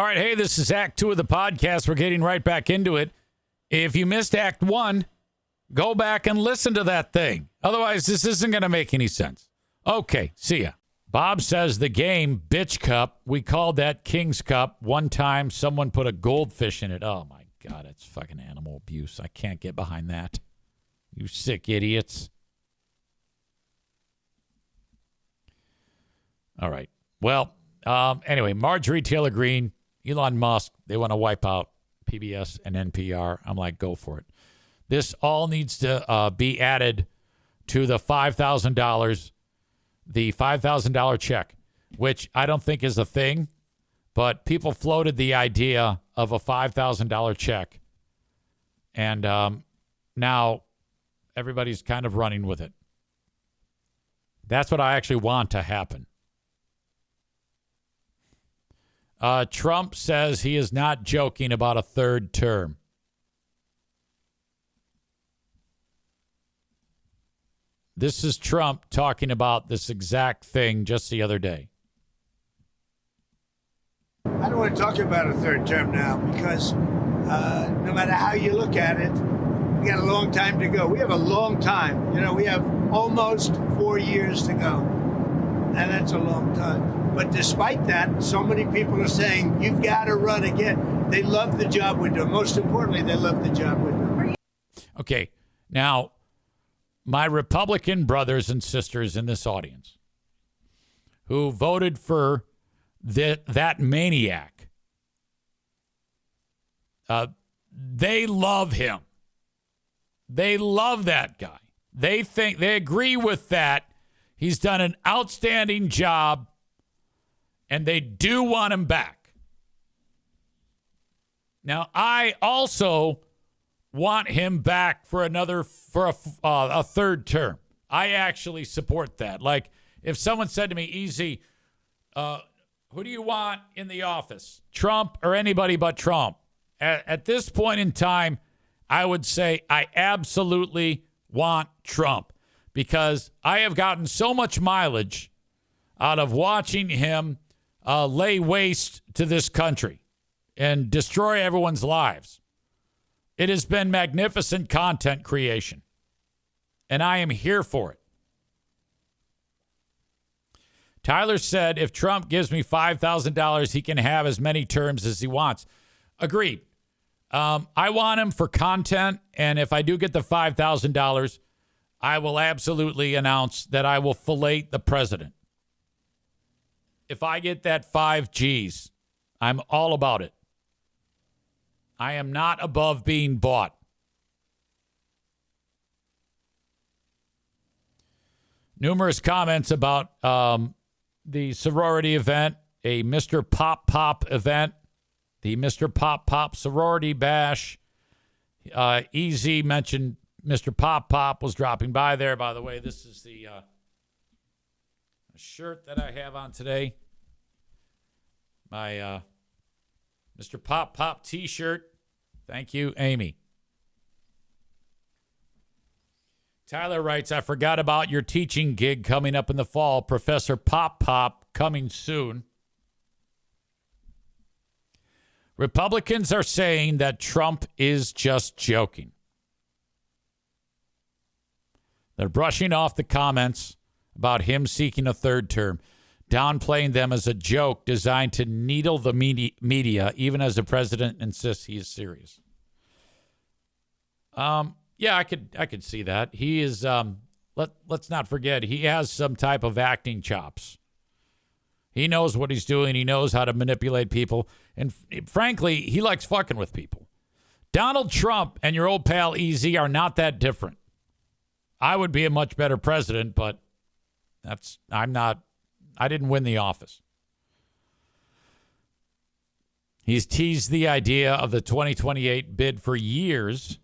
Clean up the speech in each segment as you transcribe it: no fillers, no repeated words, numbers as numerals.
All right, hey, this is Act 2 of the podcast. We're getting right back into it. If you missed Act 1, go back and listen to that thing. Otherwise, this isn't going to make any sense. Okay, see ya. Bob says the game, Bitch Cup, we called that King's Cup. One time, someone put a goldfish in it. Oh, my God, it's fucking animal abuse. I can't get behind that. You sick idiots. All right. Well, anyway, Marjorie Taylor Greene, Elon Musk, they want to wipe out PBS and NPR. I'm like, go for it. This all needs to be added to the $5,000, the $5,000 check, which I don't think is a thing, but people floated the idea of a $5,000 check. And now everybody's kind of running with it. That's what I actually want to happen. Trump says he is not joking about a third term. This is Trump talking about this exact thing just the other day. I don't want to talk about a third term now because no matter how you look at it, we got a long time to go. We have a long time. You know, we have almost 4 years to go. And that's a long time. But despite that, so many people are saying, you've got to run again. They love the job we're doing. Most importantly, they love the job we're doing. Okay. Now, my Republican brothers and sisters in this audience who voted for that maniac, they love him. They love that guy. They agree with that. He's done an outstanding job, and they do want him back. Now, I also want him back for a third term. I actually support that. Like, if someone said to me, Easy, who do you want in the office? Trump or anybody but Trump? At this point in time, I would say I absolutely want Trump because I have gotten so much mileage out of watching him lay waste to this country and destroy everyone's lives. It has been magnificent content creation, and I am here for it. Tyler said, if Trump gives me $5,000, he can have as many terms as he wants. Agreed. I want him for content, and if I do get the $5,000, I will absolutely announce that I will fillet the president. If I get that 5 G's, I'm all about it. I am not above being bought. Numerous comments about the sorority event, a Mr. Pop Pop event, the Mr. Pop Pop sorority bash. Easy mentioned Mr. Pop Pop was dropping by there. By the way, this is the shirt that I have on today. My Mr. Pop Pop t-shirt. Thank you, Amy. Tyler writes, I forgot about your teaching gig coming up in the fall. Professor Pop Pop coming soon. Republicans are saying that Trump is just joking. They're brushing off the comments about him seeking a third term, downplaying them as a joke designed to needle the media, even as the president insists he is serious. Yeah, I could see that. He is, let's not forget, he has some type of acting chops. He knows what he's doing. He knows how to manipulate people. And frankly, he likes fucking with people. Donald Trump and your old pal EZ are not that different. I would be a much better president, but I didn't win the office. He's teased the idea of the 2028 bid for years.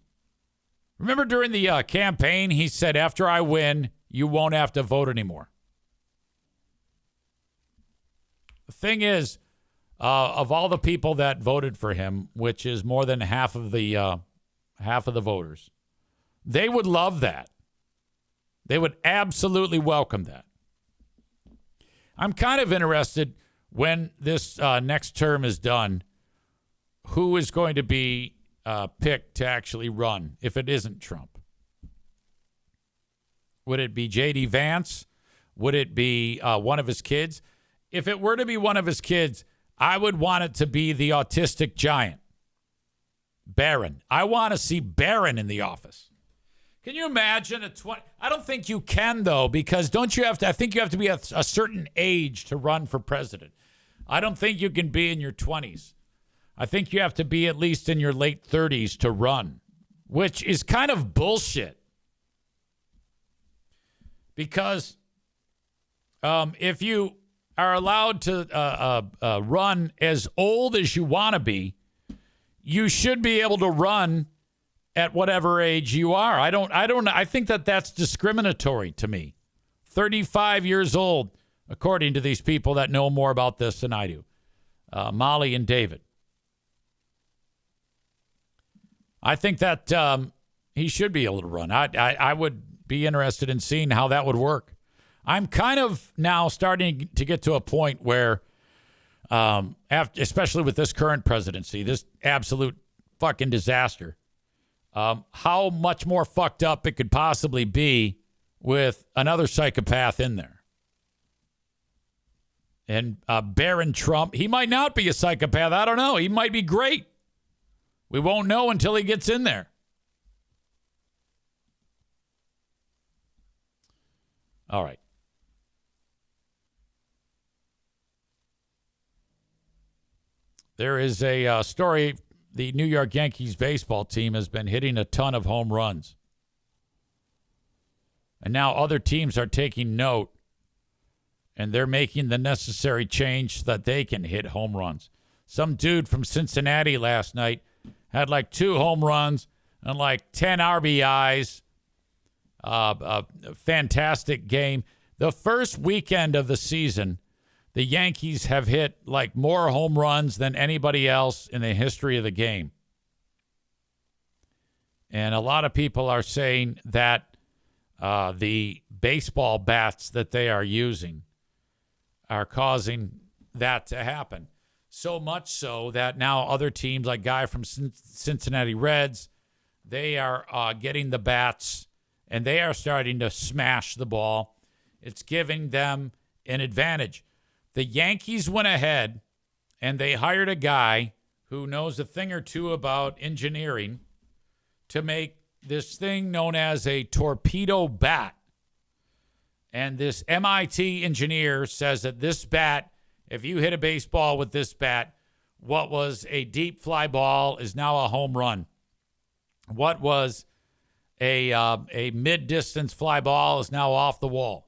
Remember during the campaign, he said, after I win, you won't have to vote anymore. The thing is, of all the people that voted for him, which is more than half of the voters, they would love that. They would absolutely welcome that. I'm kind of interested when this next term is done who is going to be picked to actually run if it isn't Trump? Would it be J.D. Vance? Would it be one of his kids? If it were to be one of his kids, I would want it to be the autistic giant, Barron. I want to see Barron in the office. Can you imagine I don't think you can, though, because I think you have to be a certain age to run for president. I don't think you can be in your 20s. I think you have to be at least in your late 30s to run, which is kind of bullshit. Because if you are allowed to run as old as you want to be, you should be able to run at whatever age you are. I think that's discriminatory to me. 35 years old, according to these people that know more about this than I do. Molly and David. I think that he should be able to run. I would be interested in seeing how that would work. I'm kind of now starting to get to a point where, especially with this current presidency, this absolute fucking disaster, how much more fucked up it could possibly be with another psychopath in there. And Barron Trump, he might not be a psychopath. I don't know. He might be great. We won't know until he gets in there. All right. There is a story. The New York Yankees baseball team has been hitting a ton of home runs. And now other teams are taking note, and they're making the necessary change so that they can hit home runs. Some dude from Cincinnati last night had like 2 home runs and like 10 RBIs. A fantastic game. The first weekend of the season, the Yankees have hit like more home runs than anybody else in the history of the game. And a lot of people are saying that the baseball bats that they are using are causing that to happen. So much so that now other teams, like guy from Cincinnati Reds, they are getting the bats and they are starting to smash the ball. It's giving them an advantage. The Yankees went ahead and they hired a guy who knows a thing or two about engineering to make this thing known as a torpedo bat. And this MIT engineer says that this bat, if you hit a baseball with this bat, what was a deep fly ball is now a home run. What was a mid-distance fly ball is now off the wall.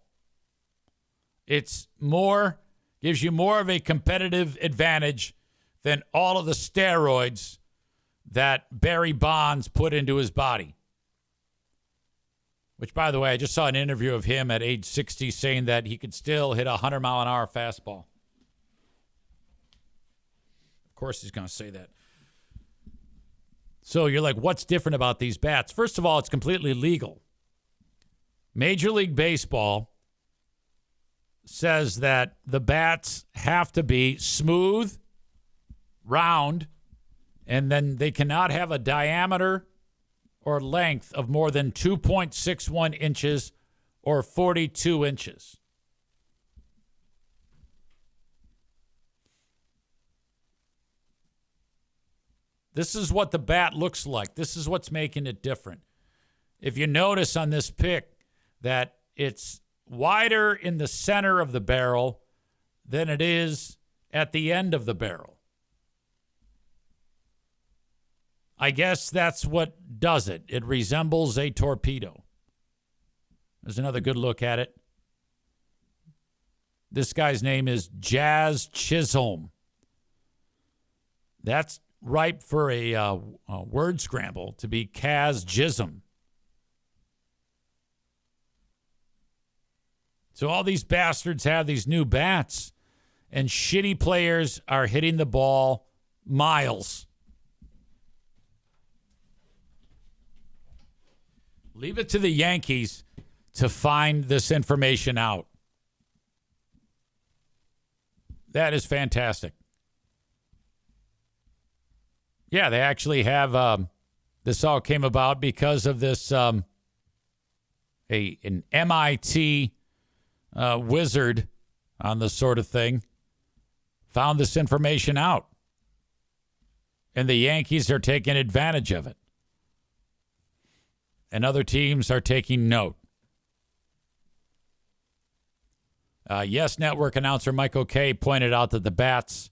It's gives you more of a competitive advantage than all of the steroids that Barry Bonds put into his body. Which, by the way, I just saw an interview of him at age 60 saying that he could still hit a 100-mile-an-hour fastball. Of course he's going to say that. So you're like, what's different about these bats? First of all, it's completely legal. Major League Baseball says that the bats have to be smooth, round, and then they cannot have a diameter or length of more than 2.61 inches or 42 inches. This is what the bat looks like. This is what's making it different. If you notice on this pic that it's wider in the center of the barrel than it is at the end of the barrel. I guess that's what does it. It resembles a torpedo. There's another good look at it. This guy's name is Jazz Chisholm. That's ripe for a word scramble to be Kaz Jism. So all these bastards have these new bats, and shitty players are hitting the ball miles. Leave it to the Yankees to find this information out. That is fantastic. Yeah, they actually have. This all came about because of this. An MIT wizard on this sort of thing found this information out, and the Yankees are taking advantage of it, and other teams are taking note. Yes Network announcer Michael Kay pointed out that the bats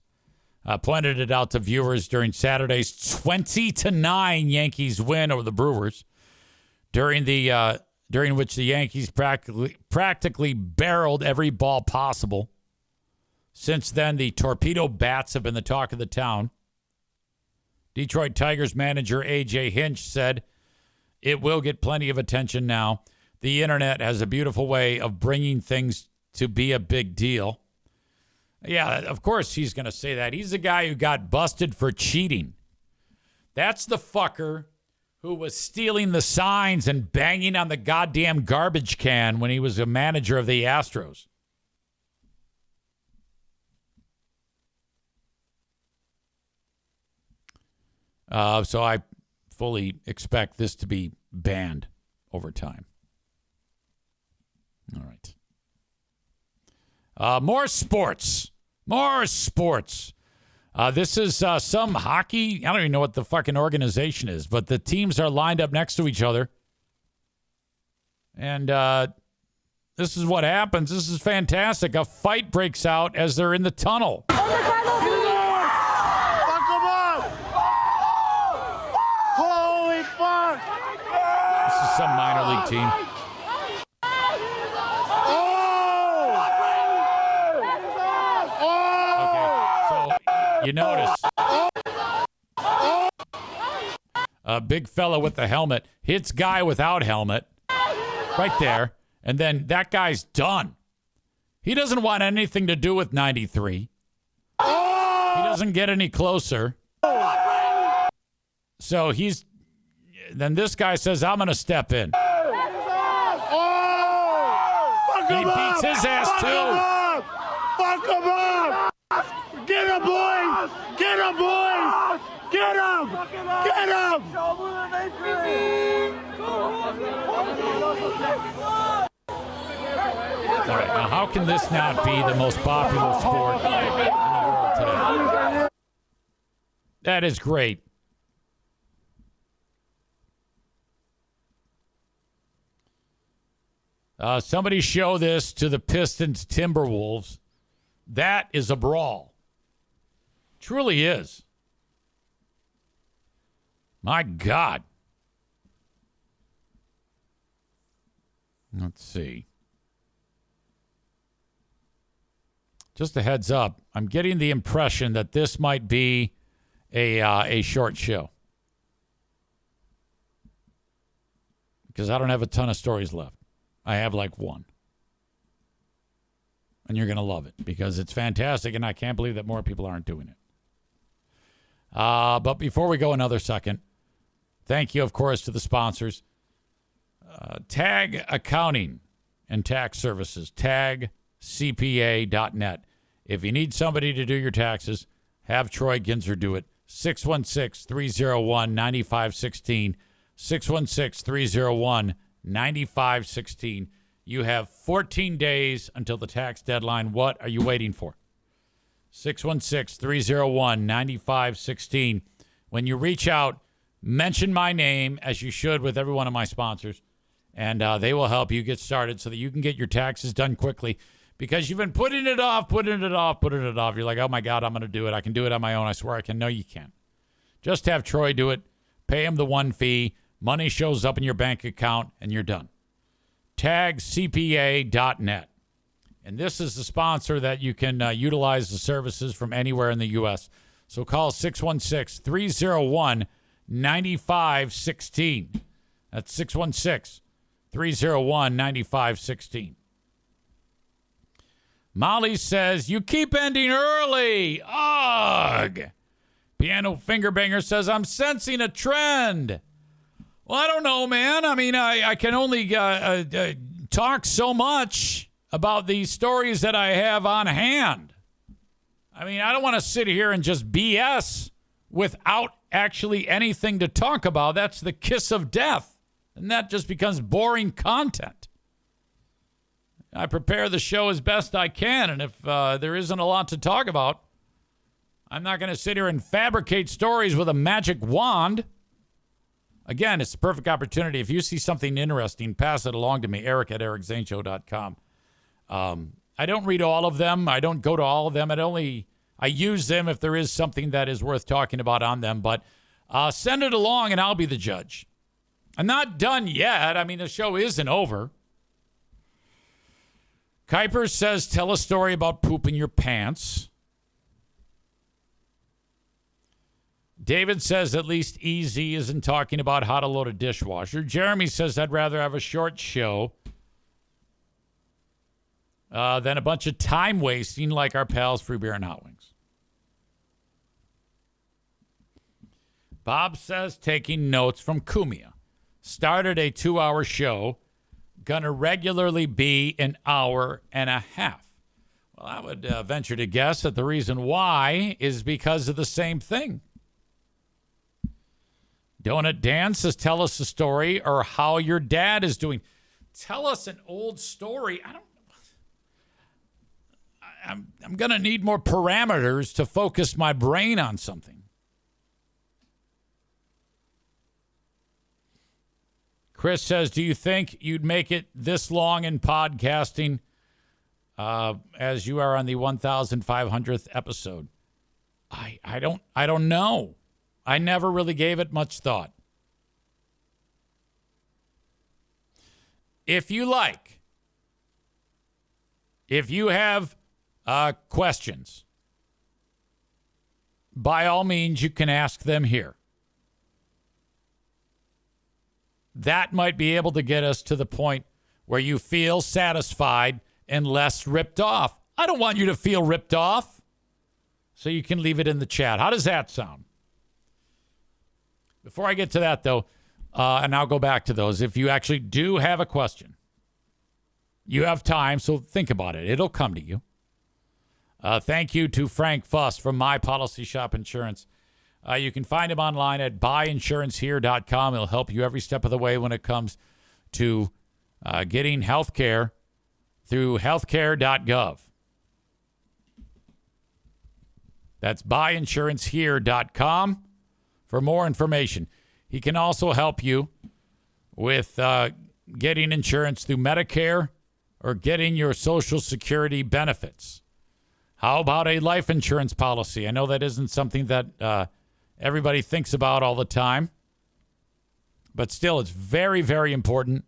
pointed it out to viewers during Saturday's 20-9 Yankees win over the Brewers, during which the Yankees practically barreled every ball possible. Since then, the torpedo bats have been the talk of the town. Detroit Tigers manager A.J. Hinch said, "It will get plenty of attention now. The internet has a beautiful way of bringing things to be a big deal." Yeah, of course he's going to say that. He's the guy who got busted for cheating. That's the fucker who was stealing the signs and banging on the goddamn garbage can when he was a manager of the Astros. So I fully expect this to be banned over time. All right. More sports. This is some hockey. I don't even know what the fucking organization is, but the teams are lined up next to each other. And this is what happens. This is fantastic. A fight breaks out as they're in the tunnel. Fuck them up! Holy fuck! This is some minor league team. You notice a big fella with the helmet hits guy without helmet right there, and then that guy's done. He doesn't want anything to do with 93. He doesn't get any closer. So then this guy says, "I'm going to step in." He beats his ass too. Fuck him up! Get him, boys! Get him, boys! Get him! Get him! All right, now how can this not be the most popular sport in the world today? That is great. Somebody show this to the Pistons Timberwolves. That is a brawl. Truly is. My God. Let's see. Just a heads up, I'm getting the impression that this might be a short show, because I don't have a ton of stories left. I have like one. And you're going to love it because it's fantastic, and I can't believe that more people aren't doing it. But before we go another second, thank you, of course, to the sponsors. Tag Accounting and Tax Services, tagcpa.net. If you need somebody to do your taxes, have Troy Ginzer do it. 616-301-9516. 616-301-9516. You have 14 days until the tax deadline. What are you waiting for? 616-301-9516. When you reach out, mention my name, as you should with every one of my sponsors, and they will help you get started so that you can get your taxes done quickly, because you've been putting it off. You're like, oh, my God, I'm going to do it. I can do it on my own. I swear I can. No, you can't. Just have Troy do it. Pay him the one fee. Money shows up in your bank account, and you're done. TagCPA.net. And this is the sponsor that you can utilize the services from anywhere in the U.S. So call 616-301-9516. That's 616-301-9516. Molly says, you keep ending early. Ugh. Piano Fingerbanger says, I'm sensing a trend. Well, I don't know, man. I mean, I can only talk so much about these stories that I have on hand. I mean, I don't want to sit here and just BS without actually anything to talk about, that's the kiss of death. And that just becomes boring content. I prepare the show as best I can, and if there isn't a lot to talk about, I'm not going to sit here and fabricate stories with a magic wand. Again, it's the perfect opportunity. If you see something interesting, pass it along to me, eric@ericzaneshow.com. I don't read all of them. I don't go to all of them. I use them if there is something that is worth talking about on them. But send it along, and I'll be the judge. I'm not done yet. I mean, the show isn't over. Kuiper says, tell a story about pooping your pants. David says, at least EZ isn't talking about how to load a dishwasher. Jeremy says, I'd rather have a short show than a bunch of time wasting like our pals Free Beer and Hot Wings. Bob says, taking notes from Kumia. Started a 2-hour show. Gonna regularly be an hour and a half. Well, I would venture to guess that the reason why is because of the same thing. Donut Dan says, tell us a story or how your dad is doing. Tell us an old story. I'm going to need more parameters to focus my brain on something. Chris says, do you think you'd make it this long in podcasting as you are on the 1,500th episode? I don't know. I never really gave it much thought. If you have questions, by all means, you can ask them here. That might be able to get us to the point where you feel satisfied and less ripped off. I don't want you to feel ripped off, so you can leave it in the chat. How does that sound? Before I get to that, though, and I'll go back to those, if you actually do have a question, you have time, so think about it. It'll come to you. Thank you to Frank Fuss from My Policy Shop Insurance. You can find him online at buyinsurancehere.com. He'll help you every step of the way when it comes to getting health care through healthcare.gov. That's buyinsurancehere.com for more information. He can also help you with getting insurance through Medicare or getting your Social Security benefits. How about a life insurance policy? I know that isn't something that everybody thinks about all the time, but still, it's very, very important.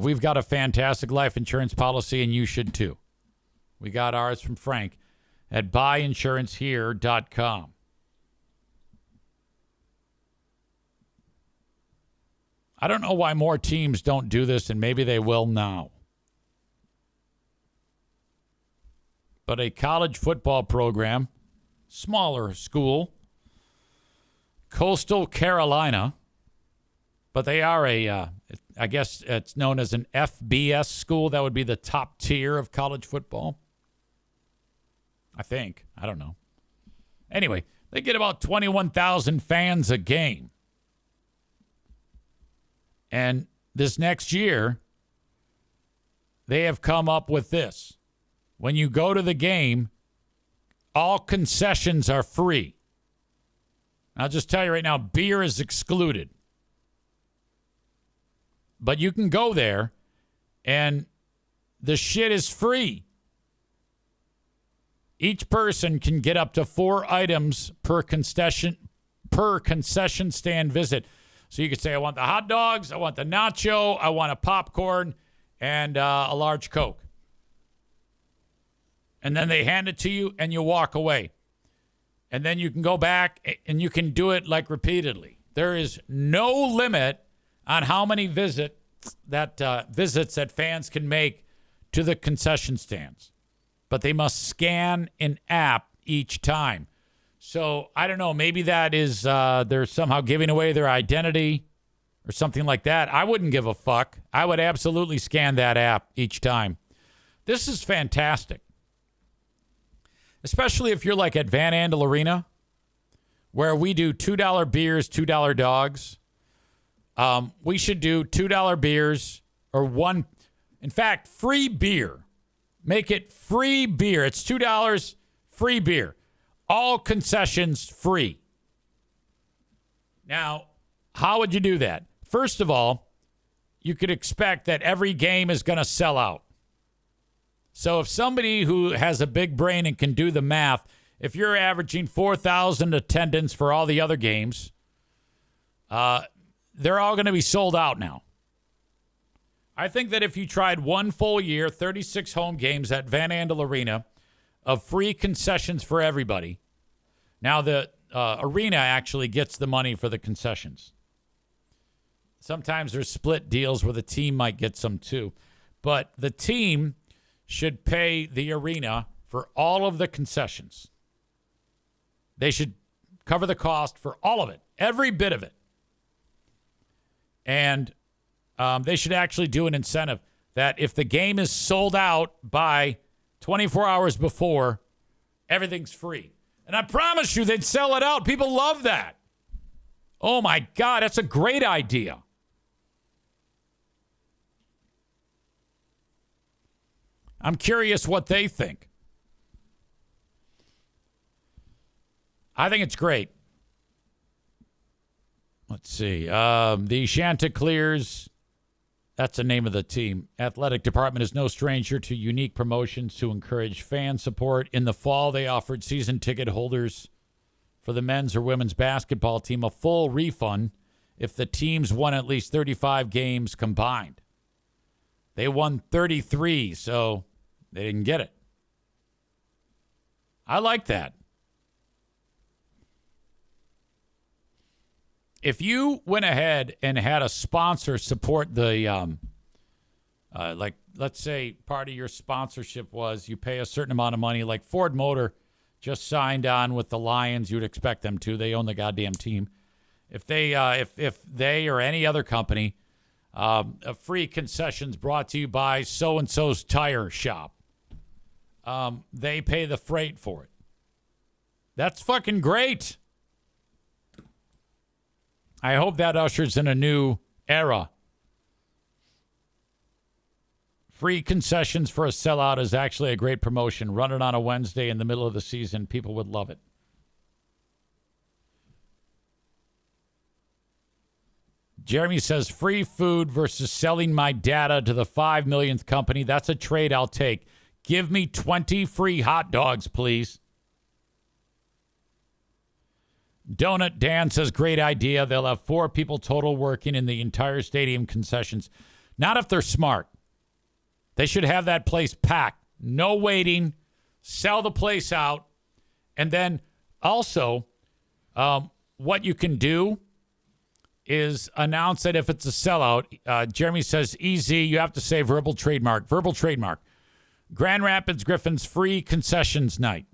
We've got a fantastic life insurance policy, and you should too. We got ours from Frank at buyinsurancehere.com. I don't know why more teams don't do this, and maybe they will now. But a college football program, smaller school, Coastal Carolina, but they are I guess it's known as an FBS school. That would be the top tier of college football. I think. I don't know. Anyway, they get about 21,000 fans a game. And this next year, they have come up with this. When you go to the game, all concessions are free. I'll just tell you right now, beer is excluded. But you can go there, and the shit is free. Each person can get up to 4 items per concession stand visit. So you could say, I want the hot dogs, I want the nacho, I want a popcorn, and a large Coke. And then they hand it to you, and you walk away. And then you can go back, and you can do it like repeatedly. There is no limit on how many visits that fans can make to the concession stands. But they must scan an app each time. So, I don't know, maybe that is they're somehow giving away their identity or something like that. I wouldn't give a fuck. I would absolutely scan that app each time. This is fantastic. Especially if you're like at Van Andel Arena, where we do $2 beers, $2 dogs. We should do $2 beers or one. In fact, free beer. Make it free beer. It's $2 free beer. All concessions free. Now, how would you do that? First of all, you could expect that every game is going to sell out. So if somebody who has a big brain and can do the math, if you're averaging 4,000 attendance for all the other games, they're all going to be sold out now. I think that if you tried one full year, 36 home games at Van Andel Arena of free concessions for everybody. Now, the arena actually gets the money for the concessions. Sometimes there's split deals where the team might get some too. But the team should pay the arena for all of the concessions. They should cover the cost for all of it, every bit of it. And they should actually do an incentive that if the game is sold out by 24 hours before, everything's free. And I promise you they'd sell it out. People love that. Oh, my God, that's a great idea. I'm curious what they think. I think it's great. Let's see. The Chanticleers, that's the name of the team. Athletic department is no stranger to unique promotions to encourage fan support. In the fall, they offered season ticket holders for the men's or women's basketball team a full refund if the teams won at least 35 games combined. They won 33, so they didn't get it. I like that. If you went ahead and had a sponsor support the, like, let's say part of your sponsorship was you pay a certain amount of money, like Ford Motor just signed on with the Lions. You'd expect them to. They own the goddamn team. If they, if they or any other company, a free concessions brought to you by so-and-so's tire shop, they pay the freight for it. That's fucking great. I hope that ushers in a new era. Free concessions for a sellout is actually a great promotion. Run it on a Wednesday in the middle of the season. People would love it. Jeremy says, free food versus selling my data to the 5 millionth company. That's a trade I'll take. Give me 20 free hot dogs, please. Donut Dan says, great idea. They'll have 4 people total working in the entire stadium concessions. Not if they're smart. They should have that place packed. No waiting. Sell the place out. And then also, what you can do is announce that if it's a sellout, Jeremy says, easy, you have to say verbal trademark. Verbal trademark. Grand Rapids Griffins free concessions night.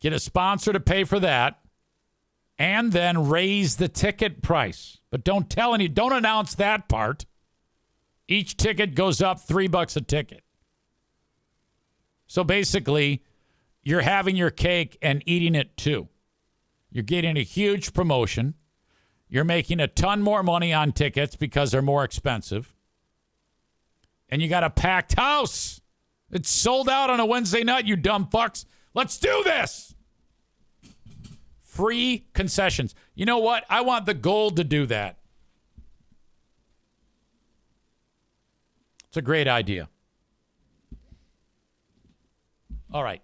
Get a sponsor to pay for that, and then raise the ticket price. But don't announce that part. Each ticket goes up $3 a ticket. So basically, you're having your cake and eating it too. You're getting a huge promotion. You're making a ton more money on tickets because they're more expensive. And you got a packed house. It's sold out on a Wednesday night, you dumb fucks. Let's do this. Free concessions. You know what? I want the Gold to do that. It's a great idea. All right.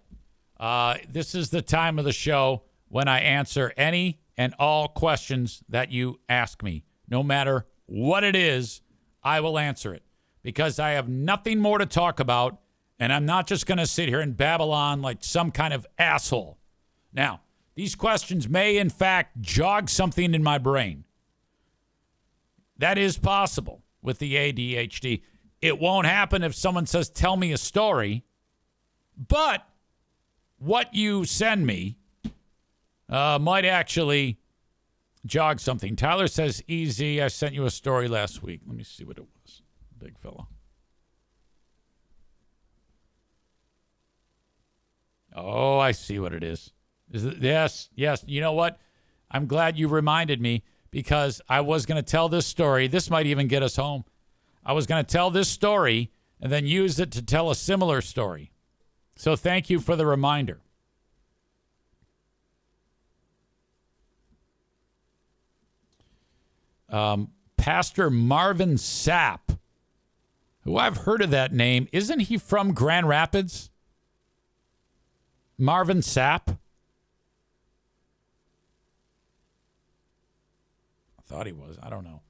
This is the time of the show when I answer any and all questions that you ask me. No matter what it is, I will answer it because I have nothing more to talk about, and I'm not just going to sit here and babble on like some kind of asshole. Now, these questions may, in fact, jog something in my brain. That is possible with the ADHD. It won't happen if someone says, tell me a story. But what you send me might actually jog something. Tyler says, easy. I sent you a story last week. Let me see what it was. Big fella. Oh, I see what it is. Yes. You know what? I'm glad you reminded me because I was going to tell this story. This might even get us home. I was going to tell this story and then use it to tell a similar story. So thank you for the reminder. Pastor Marvin Sapp, who I've heard of that name. Isn't he from Grand Rapids? Marvin Sapp? I thought he was. I don't know.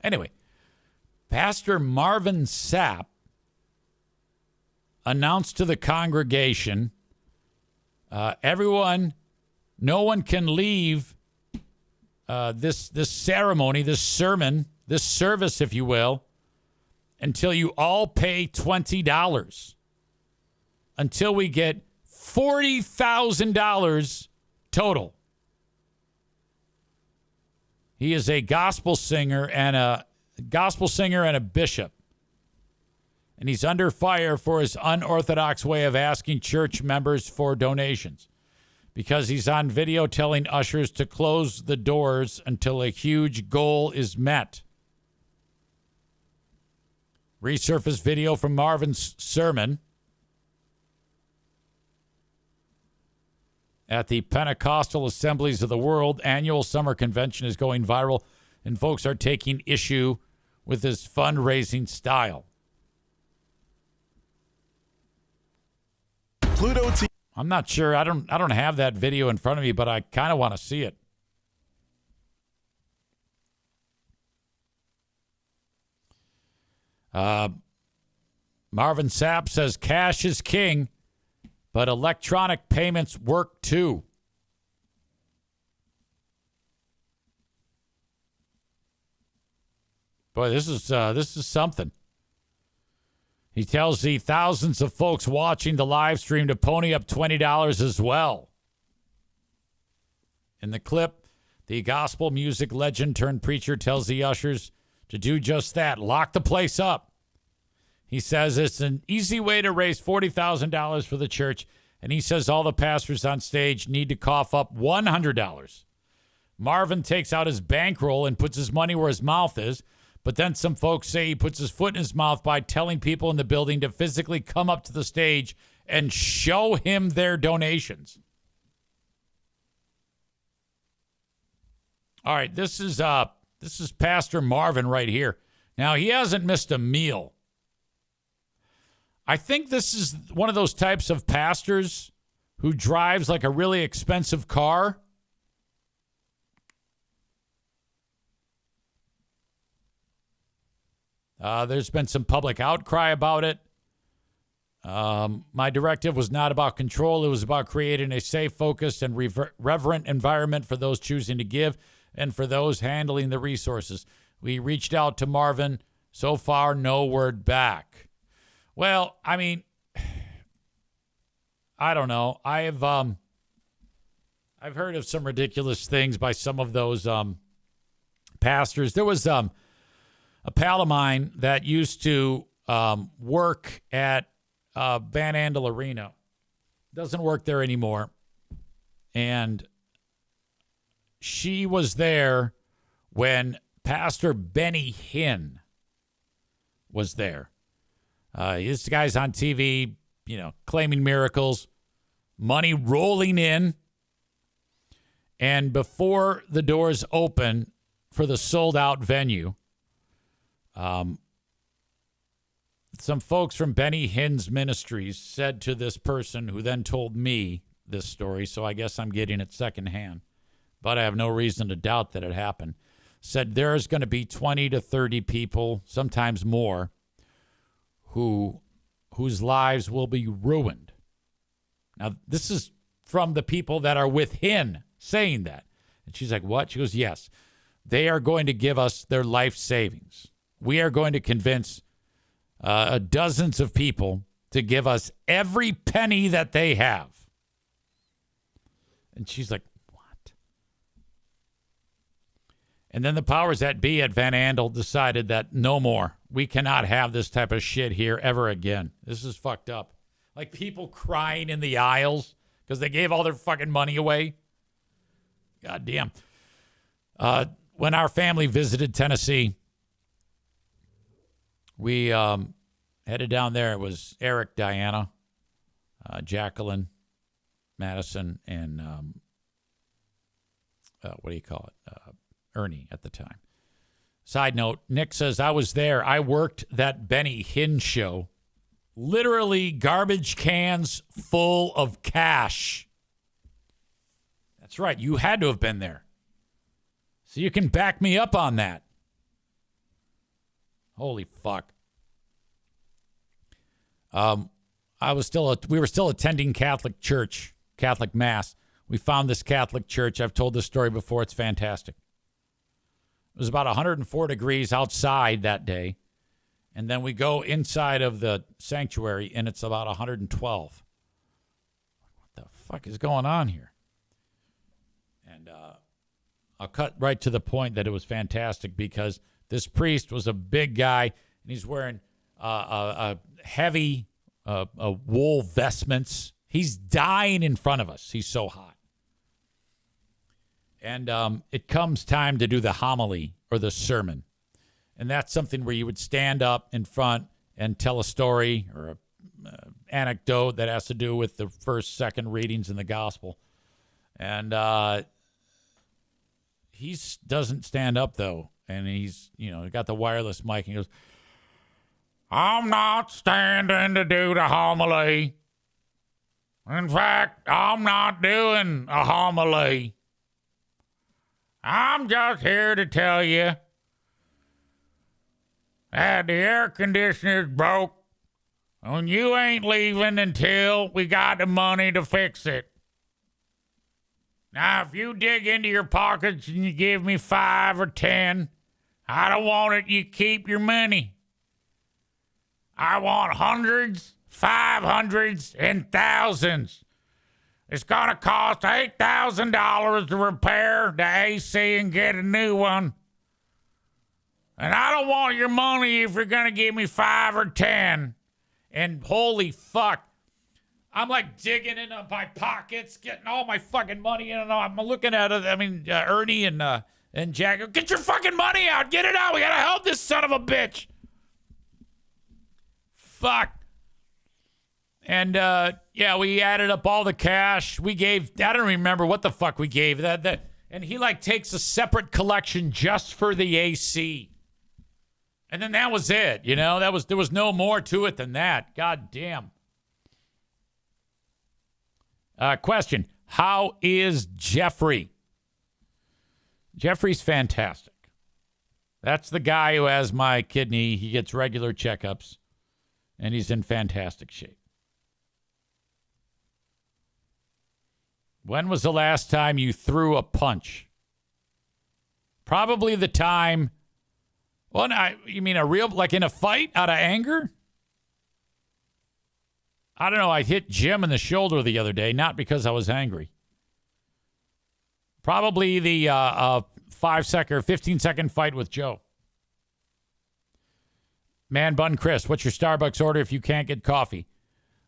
Anyway, Pastor Marvin Sapp announced to the congregation, everyone, no one can leave this ceremony, this sermon, this service, if you will, until you all pay $20. Until we get $40,000 total. He is a gospel singer and a bishop. And he's under fire for his unorthodox way of asking church members for donations because he's on video telling ushers to close the doors until a huge goal is met. Resurfaced video from Marvin's sermon at the Pentecostal Assemblies of the World annual summer convention is going viral, and folks are taking issue with his fundraising style. Pluto T. I'm not sure. I don't have that video in front of me, but I kind of want to see it. Marvin Sapp says cash is king, but electronic payments work too. Boy, this is something. He tells the thousands of folks watching the live stream to pony up $20 as well. In the clip, the gospel music legend turned preacher tells the ushers to do just that, lock the place up. He says it's an easy way to raise $40,000 for the church, and he says all the pastors on stage need to cough up $100. Marvin takes out his bankroll and puts his money where his mouth is, but then some folks say he puts his foot in his mouth by telling people in the building to physically come up to the stage and show him their donations. All right, this is Pastor Marvin right here. Now, he hasn't missed a meal. I think this is one of those types of pastors who drives like a really expensive car. There's been some public outcry about it. My directive was not about control. It was about creating a safe, focused, and reverent environment for those choosing to give and for those handling the resources. We reached out to Marvin. So far, no word back. Well, I mean, I don't know. I've heard of some ridiculous things by some of those pastors. There was a pal of mine that used to work at Van Andel Arena. Doesn't work there anymore. And she was there when Pastor Benny Hinn was there. This guy's on TV, claiming miracles, money rolling in. And before the doors open for the sold-out venue, some folks from Benny Hinn's Ministries said to this person, who then told me this story, so I guess I'm getting it secondhand, but I have no reason to doubt that it happened, said there's going to be 20 to 30 people, sometimes more, whose lives will be ruined. Now, this is from the people that are with Hinn saying that. And she's like, what? She goes, yes. They are going to give us their life savings. We are going to convince dozens of people to give us every penny that they have. And she's like, what? And then the powers that be at Van Andel decided that no more. We cannot have this type of shit here ever again. This is fucked up. Like people crying in the aisles because they gave all their fucking money away. God damn. When our family visited Tennessee, we headed down there. It was Eric, Diana, Jacqueline, Madison, and what do you call it? Ernie at the time. Side note, Nick says, I was there. I worked that Benny Hinn show. Literally garbage cans full of cash. That's right. You had to have been there. So you can back me up on that. Holy fuck. We were still attending Catholic church, Catholic mass. We found this Catholic church. I've told this story before. It's fantastic. It was about 104 degrees outside that day. And then we go inside of the sanctuary, and it's about 112. What the fuck is going on here? And I'll cut right to the point that it was fantastic because this priest was a big guy, and he's wearing a heavy wool vestments. He's dying in front of us. He's so hot. And it comes time to do the homily or the sermon. And that's something where you would stand up in front and tell a story or an anecdote that has to do with the first, second readings in the gospel. And he doesn't stand up, though. And he's, got the wireless mic. And he goes, I'm not standing to do the homily. In fact, I'm not doing a homily. I'm just here to tell you that the air conditioner's broke and you ain't leaving until we got the money to fix it. Now, if you dig into your pockets and you give me 5 or 10, I don't want it. You keep your money. I want hundreds, 500s, and thousands. It's going to cost $8,000 to repair the AC and get a new one. And I don't want your money if you're going to give me 5 or 10. And holy fuck, I'm like digging into my pockets, getting all my fucking money in. And I'm looking at it. I mean, Ernie and Jack, get your fucking money out. Get it out. We got to help this son of a bitch. Fuck. And, we added up all the cash. We gave, I don't remember what the fuck we gave. And he, takes a separate collection just for the AC. And then that was it, there was no more to it than that. God damn. Question. How is Jeffrey? Jeffrey's fantastic. That's the guy who has my kidney. He gets regular checkups, and he's in fantastic shape. When was the last time you threw a punch? Probably the time. Well, you mean a real, in a fight out of anger? I don't know. I hit Jim in the shoulder the other day, not because I was angry. Probably the 5-second or 15-second fight with Joe. Man Bun Chris, what's your Starbucks order if you can't get coffee?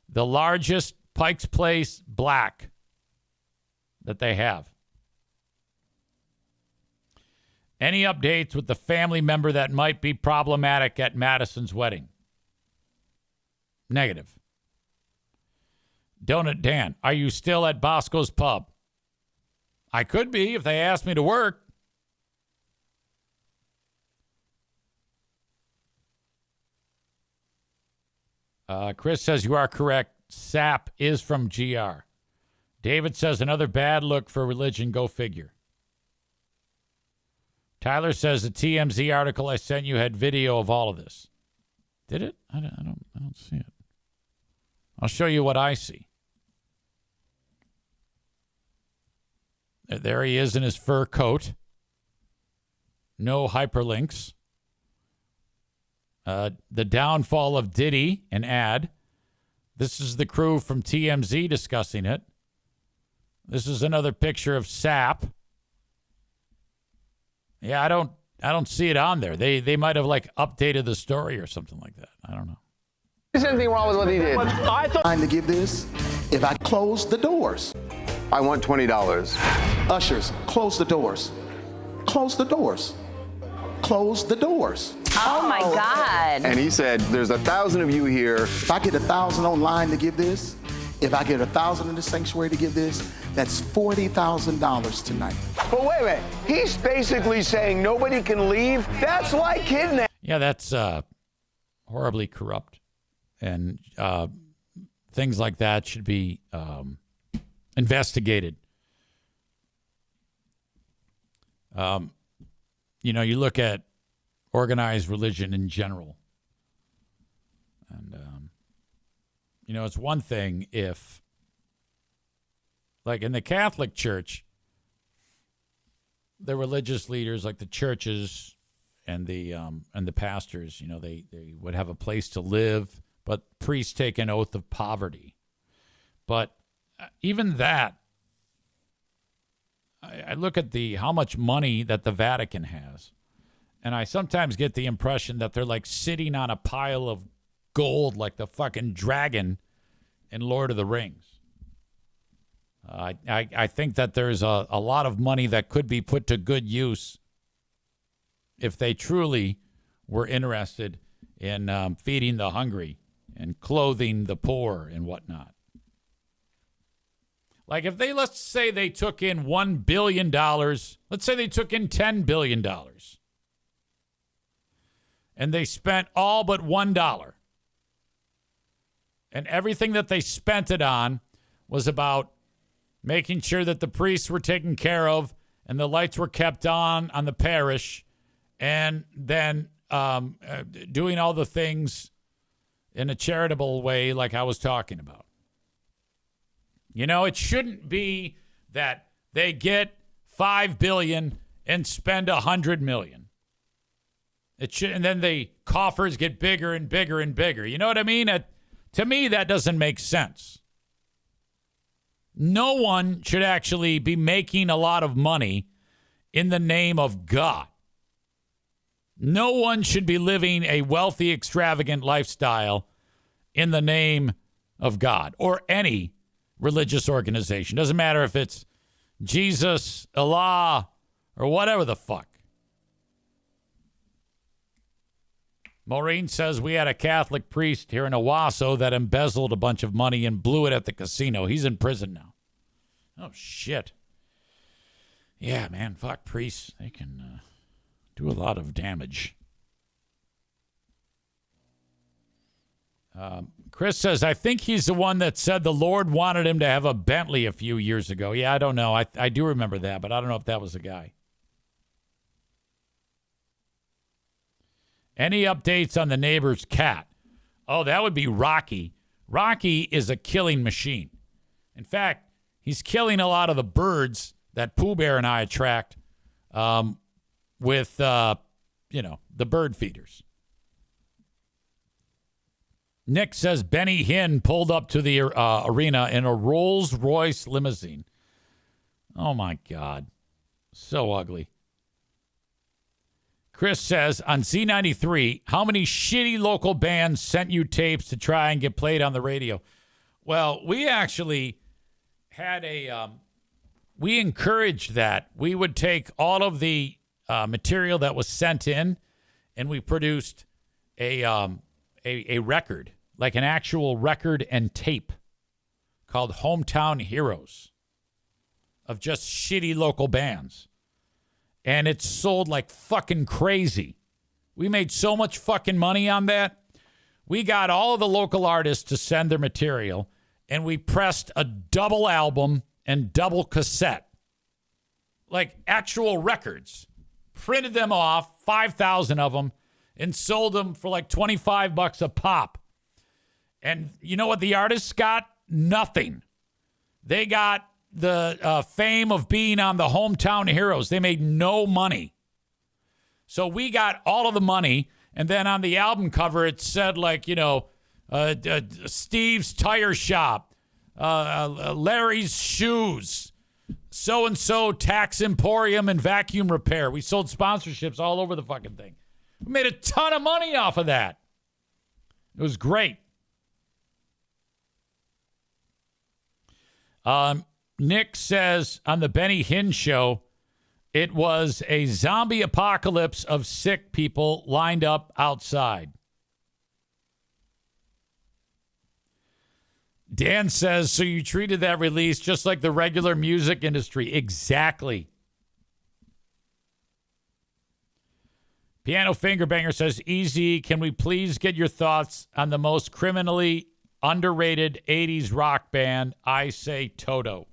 The largest Pike's Place black that they have. Any updates with the family member that might be problematic at Madison's wedding? Negative. Donut Dan, are you still at Bosco's Pub? I could be if they asked me to work. Chris says you are correct. SAP is from GR. David says another bad look for religion. Go figure. Tyler says the TMZ article I sent you had video of all of this. Did it? I don't see it. I'll show you what I see. There he is in his fur coat. No hyperlinks. The downfall of Diddy, an ad. This is the crew from TMZ discussing it. This is another picture of SAP. Yeah, I don't see it on there. They might have updated the story or something like that. I don't know. There's anything wrong with what he did. Time to give this if I close the doors? I want $20. Ushers, close the doors. Close the doors. Close the doors. Oh my God. And he said, there's 1,000 of you here. If I get 1,000 online to give this, if I get 1,000 in the sanctuary to give this, that's $40,000 tonight. But wait a minute. He's basically saying nobody can leave. That's like kidnapping. Yeah, that's horribly corrupt. And things like that should be investigated. You look at organized religion in general. And, it's one thing if, like in the Catholic Church, the religious leaders, like the churches and the pastors, they would have a place to live, but priests take an oath of poverty. But even that, I look at how much money that the Vatican has, and I sometimes get the impression that they're like sitting on a pile of gold like the fucking dragon in Lord of the Rings. I think that there's a lot of money that could be put to good use if they truly were interested in feeding the hungry and clothing the poor and whatnot. Like if let's say they took in $1 billion, let's say they took in $10 billion, and they spent all but $1, and everything that they spent it on was about making sure that the priests were taken care of and the lights were kept on the parish, and then doing all the things in a charitable way like I was talking about. It shouldn't be that they get $5 billion and spend $100 million. It should, and then the coffers get bigger and bigger and bigger. You know what I mean? To me, that doesn't make sense. No one should actually be making a lot of money in the name of God. No one should be living a wealthy, extravagant lifestyle in the name of God or any religious organization. Doesn't matter if it's Jesus, Allah, or whatever the fuck. Maureen says we had a Catholic priest here in Owasso that embezzled a bunch of money and blew it at the casino. He's in prison now. Oh, shit. Yeah, man, fuck priests. They can do a lot of damage. Chris says, I think he's the one that said the Lord wanted him to have a Bentley a few years ago. Yeah, I don't know. I do remember that, but I don't know if that was the guy. Any updates on the neighbor's cat? Oh, that would be Rocky. Rocky is a killing machine. In fact, he's killing a lot of the birds that Pooh Bear and I attract with, the bird feeders. Nick says Benny Hinn pulled up to the arena in a Rolls-Royce limousine. Oh, my God. So ugly. Chris says, on Z93, how many shitty local bands sent you tapes to try and get played on the radio? Well, we actually had we encouraged that. We would take all of the material that was sent in, and we produced a record, like an actual record and tape called Hometown Heroes of just shitty local bands. And it sold like fucking crazy. We made so much fucking money on that. We got all of the local artists to send their material, and we pressed a double album and double cassette. Like actual records. Printed them off, 5,000 of them, and sold them for like $25 a pop. And you know what the artists got? Nothing. They got the fame of being on the Hometown Heroes. They made no money. So we got all of the money, and then on the album cover it said like, Steve's Tire Shop, Larry's Shoes, so-and-so Tax Emporium and Vacuum Repair. We sold sponsorships all over the fucking thing. We made a ton of money off of that. It was great. Nick says on the Benny Hinn show, it was a zombie apocalypse of sick people lined up outside. Dan says, so you treated that release just like the regular music industry. Exactly. Piano Finger Banger says, Easy, can we please get your thoughts on the most criminally underrated 80s rock band? I say Toto.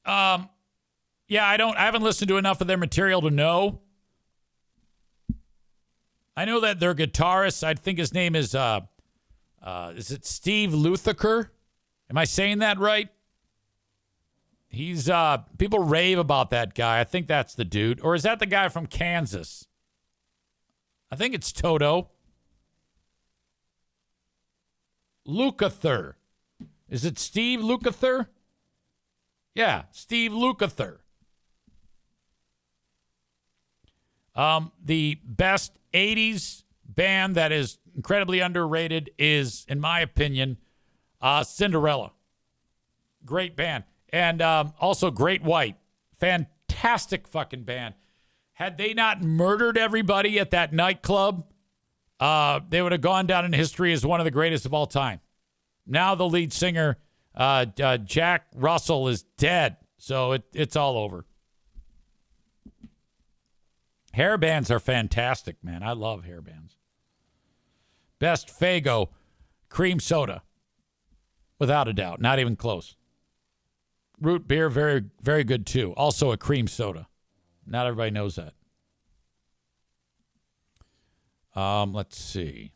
Yeah, I haven't listened to enough of their material to know. I know that their guitarist, I think his name is it Steve Lukather? Am I saying that right? He's people rave about that guy. I think that's the dude. Or is that the guy from Kansas? I think it's Toto. Lukather. Is it Steve Lukather? Yeah, Steve Lukather. The best 80s band that is incredibly underrated is, in my opinion, Cinderella. Great band. And also Great White. Fantastic fucking band. Had they not murdered everybody at that nightclub, they would have gone down in history as one of the greatest of all time. Now the lead singer, Jack Russell, is dead. So it's all over. Hair bands are fantastic, man. I love hair bands. Best Faygo, cream soda. Without a doubt. Not even close. Root beer, very, very good too. Also a cream soda. Not everybody knows that. Let's see.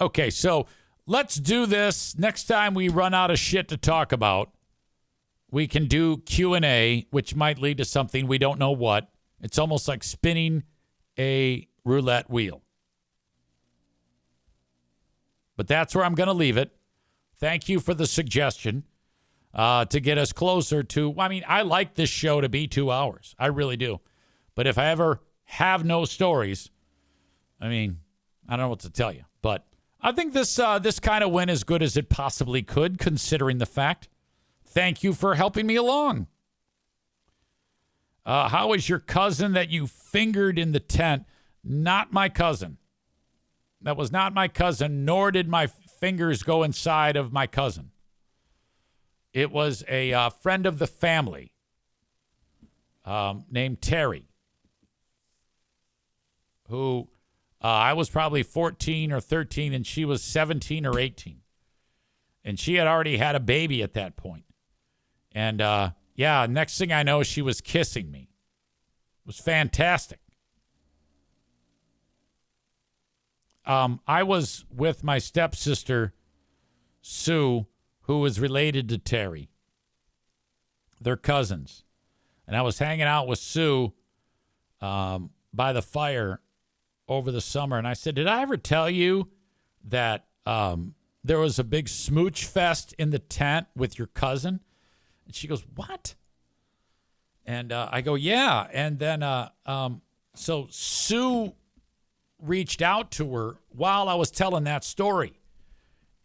Okay, so let's do this. Next time we run out of shit to talk about, we can do Q&A, which might lead to something we don't know what. It's almost like spinning a roulette wheel. But that's where I'm going to leave it. Thank you for the suggestion to get us closer to, I like this show to be 2 hours. I really do. But if I ever have no stories, I don't know what to tell you. But I think this kind of went as good as it possibly could, considering the fact. Thank you for helping me along. How is your cousin that you fingered in the tent? Not my cousin. That was not my cousin, nor did my fingers go inside of my cousin. It was a friend of the family named Terry, who I was probably 14 or 13, and she was 17 or 18. And she had already had a baby at that point. And, next thing I know, she was kissing me. It was fantastic. I was with my stepsister, Sue, who was related to Terry. They're cousins. And I was hanging out with Sue by the fire over the summer. And I said, did I ever tell you that there was a big smooch fest in the tent with your cousin? And she goes, what? And I go, yeah. And then so Sue reached out to her while I was telling that story.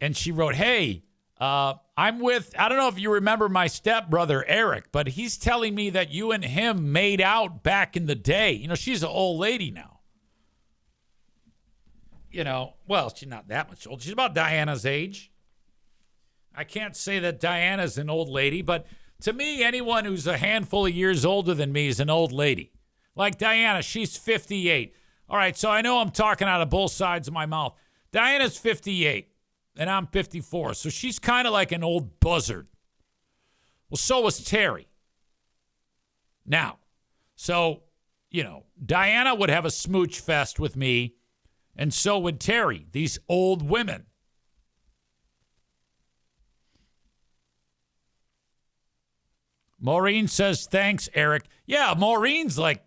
And she wrote, hey, I'm with, I don't know if you remember my stepbrother, Eric, but he's telling me that you and him made out back in the day. She's an old lady now. Well, she's not that much old. She's about Diana's age. I can't say that Diana's an old lady, but to me, anyone who's a handful of years older than me is an old lady. Like Diana, she's 58. All right, so I know I'm talking out of both sides of my mouth. Diana's 58, and I'm 54, so she's kind of like an old buzzard. Well, so was Terry. Now, so, Diana would have a smooch fest with me, and so would Terry, these old women. Maureen says, thanks, Eric. Yeah, Maureen's like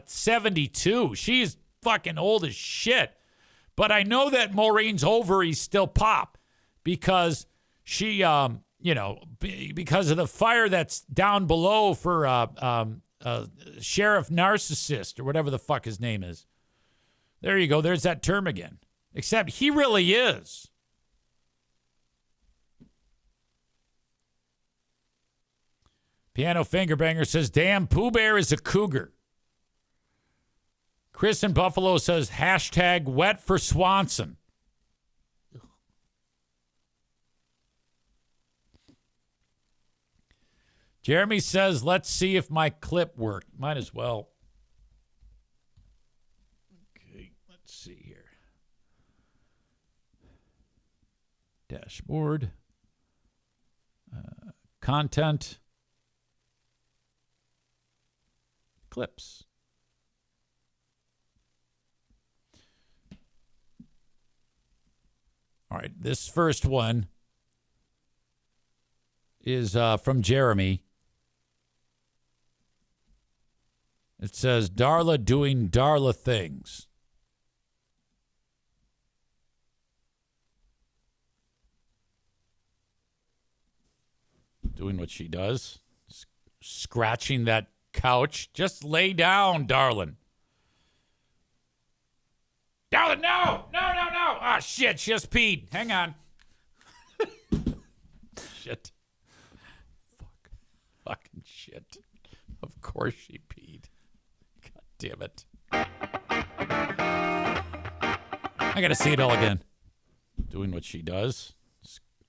72. She's fucking old as shit. But I know that Maureen's ovaries still pop because she, because of the fire that's down below for Sheriff Narcissist or whatever the fuck his name is. There you go. There's that term again. Except he really is. Piano Fingerbanger says, damn, Pooh Bear is a cougar. Chris in Buffalo says, hashtag wet for Swanson. Jeremy says, let's see if my clip worked. Might as well. Okay, let's see here. Dashboard. Content. Clips. All right, this first one is from Jeremy. It says, Darla doing Darla things. Doing what she does. Scratching that couch. Just lay down, darling. Darling, no! No! Ah, shit, she just peed. Hang on. Shit. Fucking shit. Of course she peed. God damn it. I gotta see it all again. Doing what she does.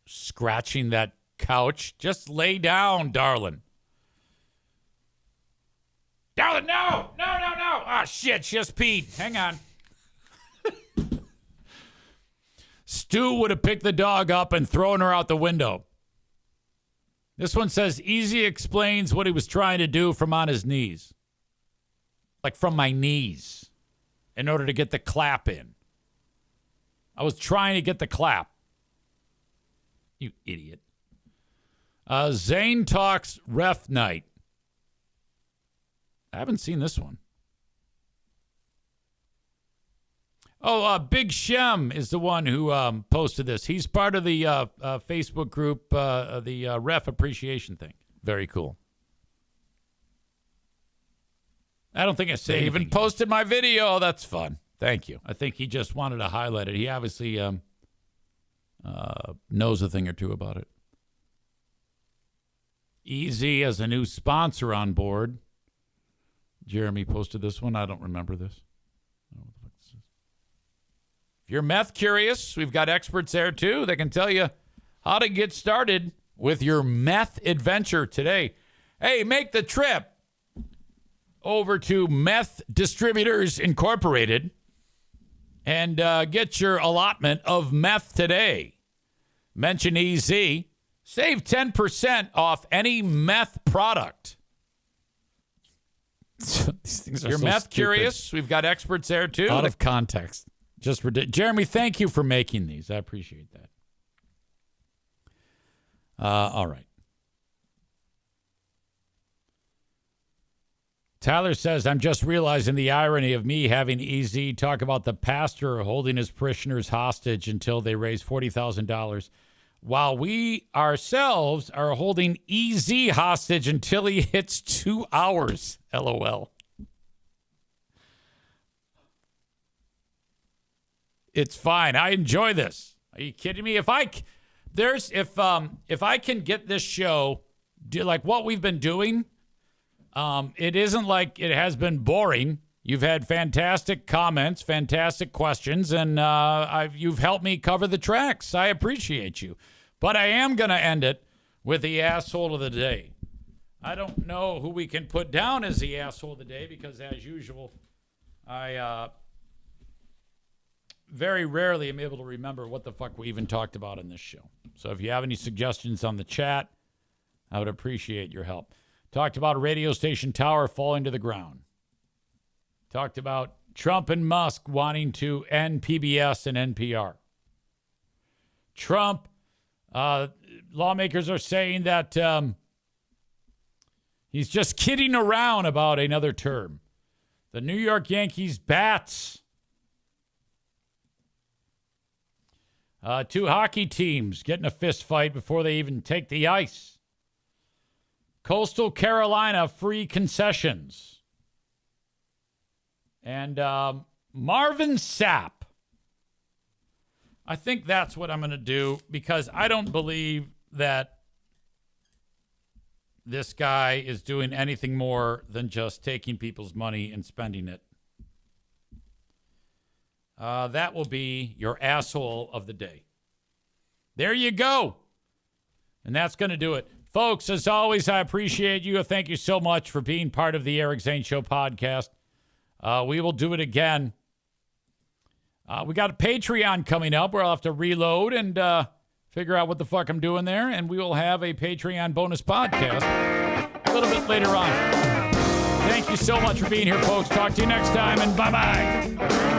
Scratching that couch. Just lay down, darling. Darling, no! No! Ah, shit, she just peed. Hang on. Stu would have picked the dog up and thrown her out the window. This one says, Easy explains what he was trying to do from on his knees. Like from my knees. In order to get the clap in. I was trying to get the clap. You idiot. Zane talks ref night. I haven't seen this one. Oh, Big Shem is the one who posted this. He's part of the Facebook group, the ref appreciation thing. Very cool. I don't think I say even posted my video. That's fun. Thank you. I think he just wanted to highlight it. He obviously knows a thing or two about it. Easy as a new sponsor on board. Jeremy posted this one. I don't remember this. If you're meth curious, we've got experts there too. They can tell you how to get started with your meth adventure today. Hey, make the trip over to Meth Distributors Incorporated and get your allotment of meth today. Mention EZ. Save 10% off any meth product. These things are You're so meth stupid. curious? We've got experts there too. Out of context. Just ridiculous. Jeremy, thank you for making these. I appreciate that. All right. Tyler says, I'm just realizing the irony of me having EZ talk about the pastor holding his parishioners hostage until they raise $40,000, while we ourselves are holding EZ hostage until he hits 2 hours. LOL. It's fine. I enjoy this. Are you kidding me? If I can get this show do like what we've been doing, it isn't like it has been boring. You've had fantastic comments, fantastic questions, and you've helped me cover the tracks. I appreciate you. But I am going to end it with the asshole of the day. I don't know who we can put down as the asshole of the day because, as usual, I very rarely am able to remember what the fuck we even talked about in this show. So if you have any suggestions on the chat, I would appreciate your help. Talked about a radio station tower falling to the ground. Talked about Trump and Musk wanting to end PBS and NPR. Trump, lawmakers are saying that he's just kidding around about another term. The New York Yankees bats. 2 hockey teams getting a fist fight before they even take the ice. Coastal Carolina free concessions. And Marvin Sapp. I think that's what I'm going to do because I don't believe that this guy is doing anything more than just taking people's money and spending it. That will be your asshole of the day. There you go. And that's going to do it. Folks, as always, I appreciate you. Thank you so much for being part of the Eric Zane Show podcast. We will do it again. We got a Patreon coming up where I'll have to reload and figure out what the fuck I'm doing there. And we will have a Patreon bonus podcast a little bit later on. Thank you so much for being here, folks. Talk to you next time, and bye-bye.